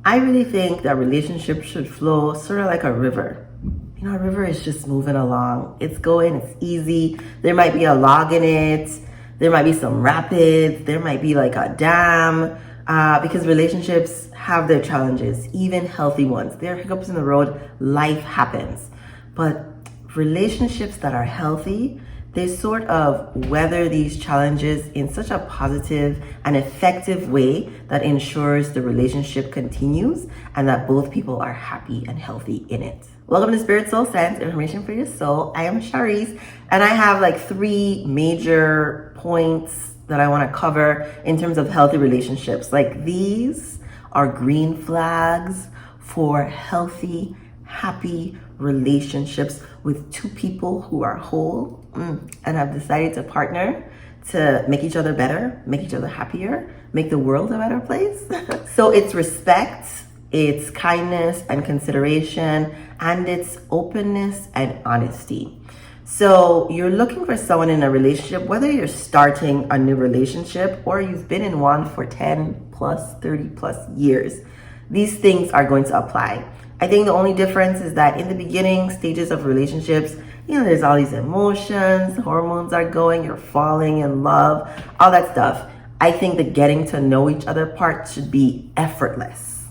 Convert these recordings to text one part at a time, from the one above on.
I really think that relationships should flow sort of like a river. You know, a river is just moving along. It's going, it's easy. There might be a log in it. There might be some rapids. There might be like a dam. Because relationships have their challenges, even healthy ones. There are hiccups in the road. Life happens. But relationships that are healthy, they sort of weather these challenges in such a positive and effective way that ensures the relationship continues and that both people are happy and healthy in it. Welcome to Spirit Soul Sense, information for your soul. I am Shareece, and I have like 3 major points that I want to cover in terms of healthy relationships. Like, these are green flags for healthy, happy relationships with 2 people who are whole and have decided to partner to make each other better, make each other happier, make the world a better place. So it's respect, it's kindness and consideration, and it's openness and honesty. So you're looking for someone in a relationship, whether you're starting a new relationship or you've been in one for 10 plus, 30 plus years. These things are going to apply. I think the only difference is that in the beginning stages of relationships, you know, there's all these emotions, hormones are going, you're falling in love, all that stuff. I think the getting to know each other part should be effortless.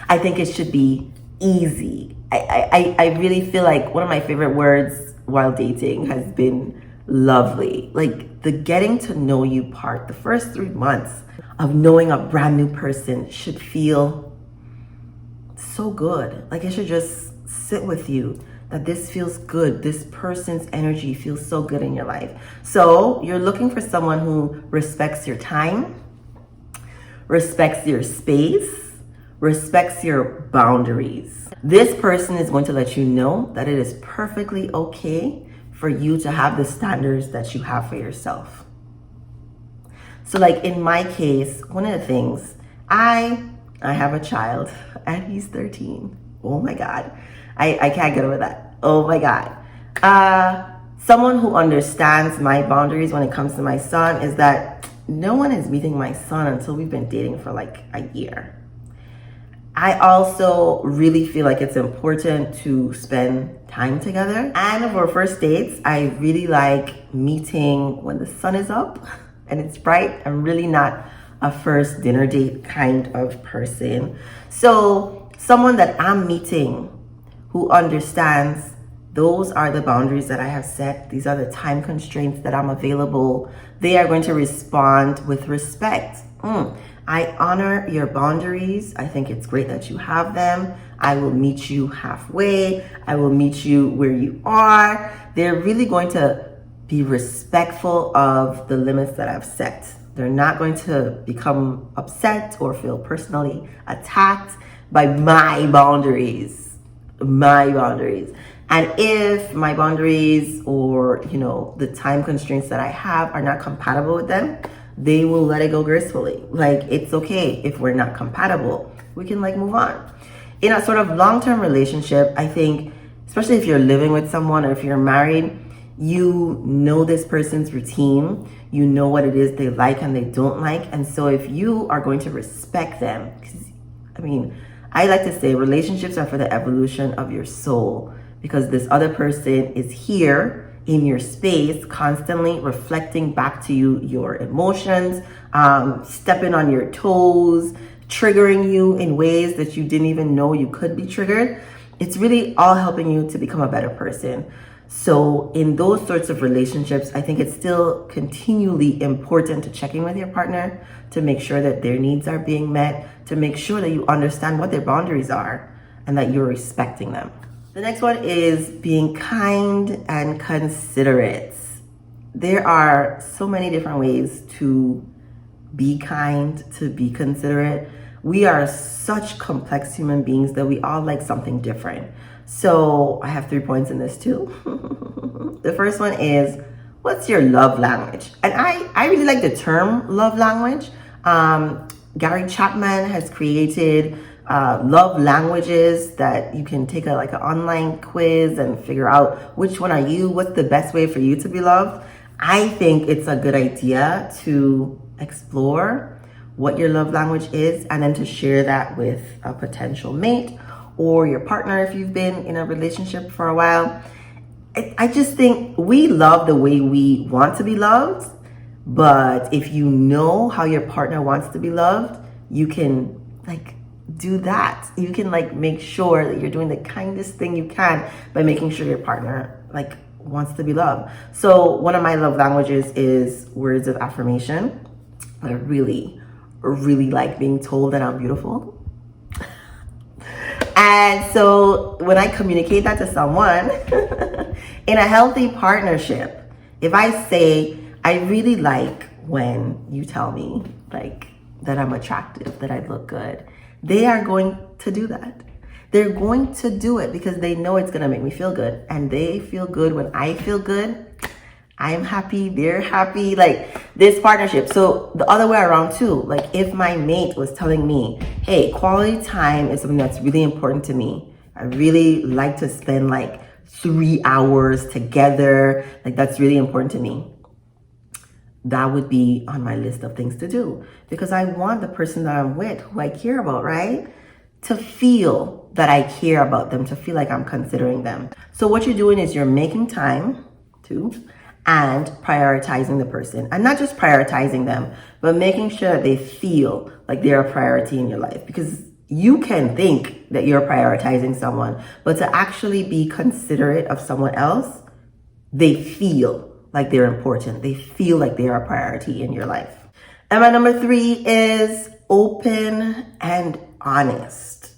I think it should be easy. I really feel like one of my favorite words while dating has been lovely. Like, the getting to know you part, the first 3 months of knowing a brand new person should feel so good. Like, it should just sit with you that this feels good. This person's energy feels so good in your life. So you're looking for someone who respects your time, respects your space, respects your boundaries. This person is going to let you know that it is perfectly okay for you to have the standards that you have for yourself. So like in my case, one of the things, I have a child and he's 13. Oh my God. I can't get over that. Oh my God. Someone who understands my boundaries when it comes to my son is that no one is meeting my son until we've been dating for like a year. I also really feel like it's important to spend time together. And for first dates, I really like meeting when the sun is up and it's bright. I'm really not a first dinner date kind of person. So someone that I'm meeting who understands those are the boundaries that I have set, these are the time constraints that I'm available, they are going to respond with respect. I honor your boundaries. I think it's great that you have them. I will meet you halfway. I will meet you where you are. They're really going to be respectful of the limits that I've set. They're not going to become upset or feel personally attacked by my boundaries. My boundaries. And if my boundaries or, you know, the time constraints that I have are not compatible with them, they will let it go gracefully. Like, it's okay if we're not compatible. We can like move on. In a sort of long-term relationship, I think, especially if you're living with someone or if you're married, you know this person's routine. You know what it is they like and they don't like. And so if you are going to respect them, because I mean, I like to say relationships are for the evolution of your soul, because this other person is here in your space, constantly reflecting back to you your emotions, stepping on your toes, triggering you in ways that you didn't even know you could be triggered. It's really all helping you to become a better person. So in those sorts of relationships, I think it's still continually important to check in with your partner to make sure that their needs are being met, to make sure that you understand what their boundaries are and that you're respecting them. The next one is being kind and considerate. There are so many different ways to be kind, to be considerate. We are such complex human beings that we all like something different. So I have 3 points in this too. The first one is, what's your love language? And I really like the term love language. Gary Chapman has created love languages that you can take an online quiz and figure out which one are you, what's the best way for you to be loved. I think it's a good idea to explore what your love language is, and then to share that with a potential mate or your partner if you've been in a relationship for a while. I just think we love the way we want to be loved, but if you know how your partner wants to be loved, you can like do that. You can like make sure that you're doing the kindest thing you can by making sure your partner like wants to be loved. So one of my love languages is words of affirmation. I really like being told that I'm beautiful. And so when I communicate that to someone in a healthy partnership, if I say, I really like when you tell me like that I'm attractive, that I look good, they are going to do that. They're going to do it because they know it's going to make me feel good, and they feel good when I feel good. I'm happy, they're happy, like this partnership. So the other way around too, like if my mate was telling me, hey, quality time is something that's really important to me. I really like to spend like 3 hours together. Like that's really important to me. That would be on my list of things to do because I want the person that I'm with, who I care about, right, to feel that I care about them, to feel like I'm considering them. So what you're doing is you're making time too, and prioritizing the person, and not just prioritizing them, but making sure that they feel like they're a priority in your life, because you can think that you're prioritizing someone, but to actually be considerate of someone else, they feel like they're important. They feel like they are a priority in your life. And my number 3 is open and honest.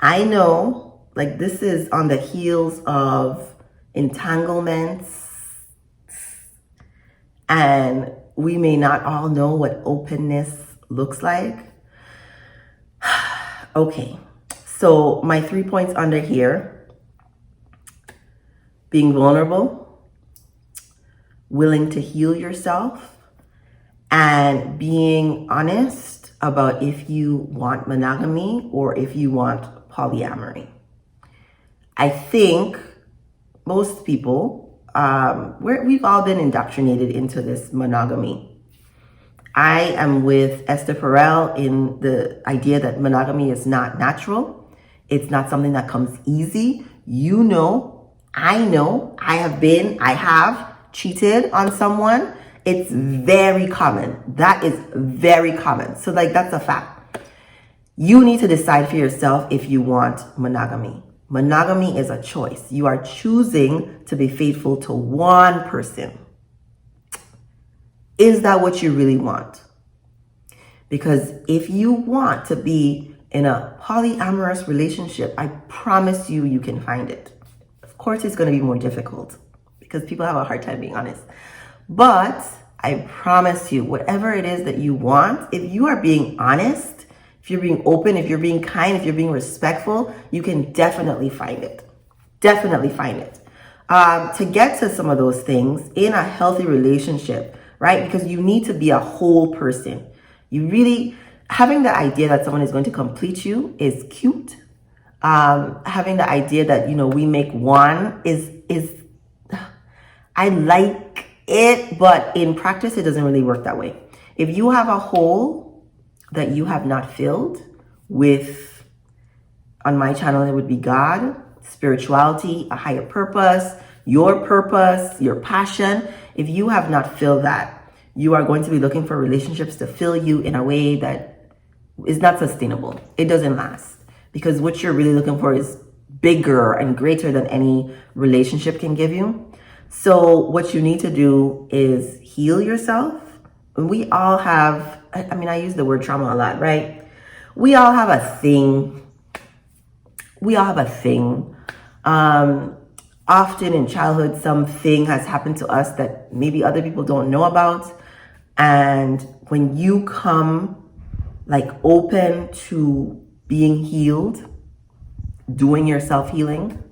I know like this is on the heels of entanglements, and we may not all know what openness looks like. Okay, so my 3 points under here: being vulnerable, willing to heal yourself, and being honest about if you want monogamy or if you want polyamory. I think most people, we've all been indoctrinated into this monogamy. I am with Esther Perel in the idea that monogamy is not natural. It's not something that comes easy. You know, I have cheated on someone. It's very common. That is very common. So like, that's a fact. You need to decide for yourself if you want monogamy. Monogamy is a choice. You are choosing to be faithful to one person. Is that what you really want? Because if you want to be in a polyamorous relationship, I promise you, you can find it. Of course, it's going to be more difficult because people have a hard time being honest. But I promise you, whatever it is that you want, if you are being honest, if you're being open, if you're being kind, if you're being respectful, you can definitely find it. Definitely find it. To get to some of those things in a healthy relationship, right? Because you need to be a whole person. You really, having the idea that someone is going to complete you is cute. Having the idea that, you know, we make one is I like it, but in practice, it doesn't really work that way. If you have a hole that you have not filled with, on my channel, it would be God, spirituality, a higher purpose, your passion. If you have not filled that, you are going to be looking for relationships to fill you in a way that is not sustainable. It doesn't last, because what you're really looking for is bigger and greater than any relationship can give you. So what you need to do is heal yourself. We all have, I use the word trauma a lot, right? We all have a thing. Often in childhood, something has happened to us that maybe other people don't know about. And when you come like open to being healed, doing your self-healing,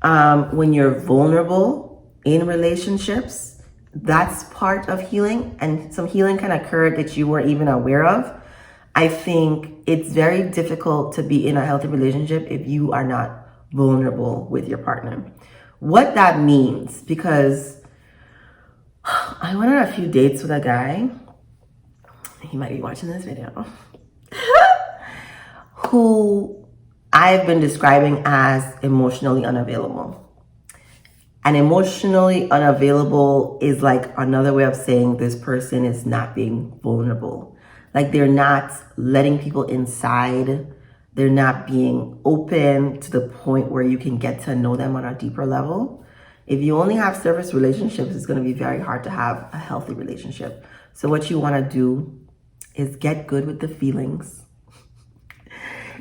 when you're vulnerable in relationships, that's part of healing, and some healing can occur that you weren't even aware of. I think it's very difficult to be in a healthy relationship if you are not vulnerable with your partner. What that means, because I went on a few dates with a guy, he might be watching this video, who I've been describing as emotionally unavailable. And emotionally unavailable is like another way of saying this person is not being vulnerable. Like they're not letting people inside. They're not being open to the point where you can get to know them on a deeper level. If you only have surface relationships, it's going to be very hard to have a healthy relationship. So what you want to do is get good with the feelings.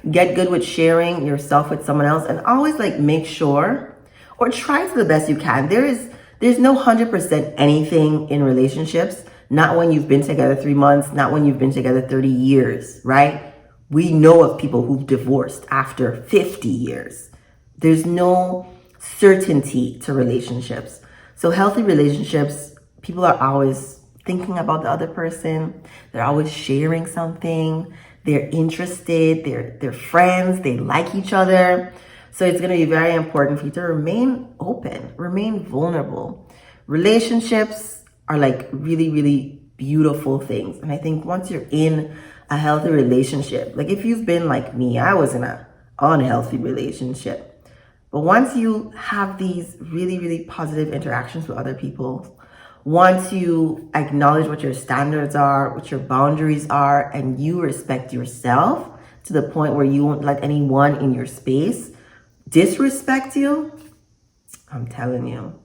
Get good with sharing yourself with someone else, and always like make sure or try to the best you can. There's no 100% anything in relationships. Not when you've been together 3 months, not when you've been together 30 years, right? We know of people who've divorced after 50 years. There's no certainty to relationships. So healthy relationships, people are always thinking about the other person. They're always sharing something. They're interested. They're friends. They like each other. So it's going to be very important for you to remain open, remain vulnerable. Relationships are like really, really beautiful things. And I think once you're in a healthy relationship, like if you've been like me, I was in an unhealthy relationship. But once you have these really, really positive interactions with other people, once you acknowledge what your standards are, what your boundaries are, and you respect yourself to the point where you won't let anyone in your space disrespect you, I'm telling you,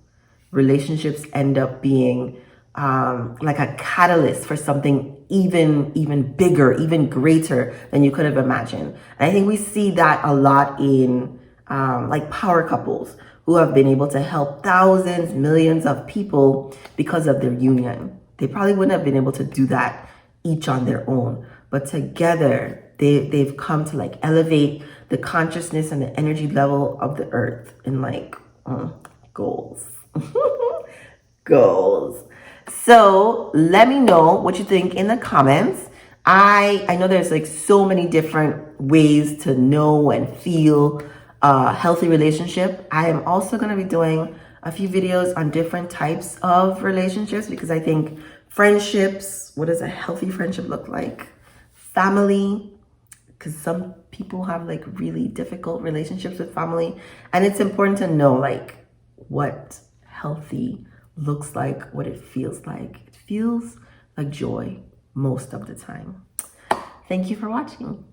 relationships end up being like a catalyst for something even bigger, even greater than you could have imagined. And I think we see that a lot in like power couples who have been able to help thousands, millions of people because of their union. They probably wouldn't have been able to do that each on their own, but together they've come to like elevate the consciousness and the energy level of the earth in like goals. Goals. So let me know what you think in the comments. I know there's like so many different ways to know and feel a healthy relationship. I am also going to be doing a few videos on different types of relationships, because I think friendships, what does a healthy friendship look like? Family, because some people have like really difficult relationships with family, and it's important to know like what healthy looks like, what it feels like. It feels like joy most of the time. Thank you for watching.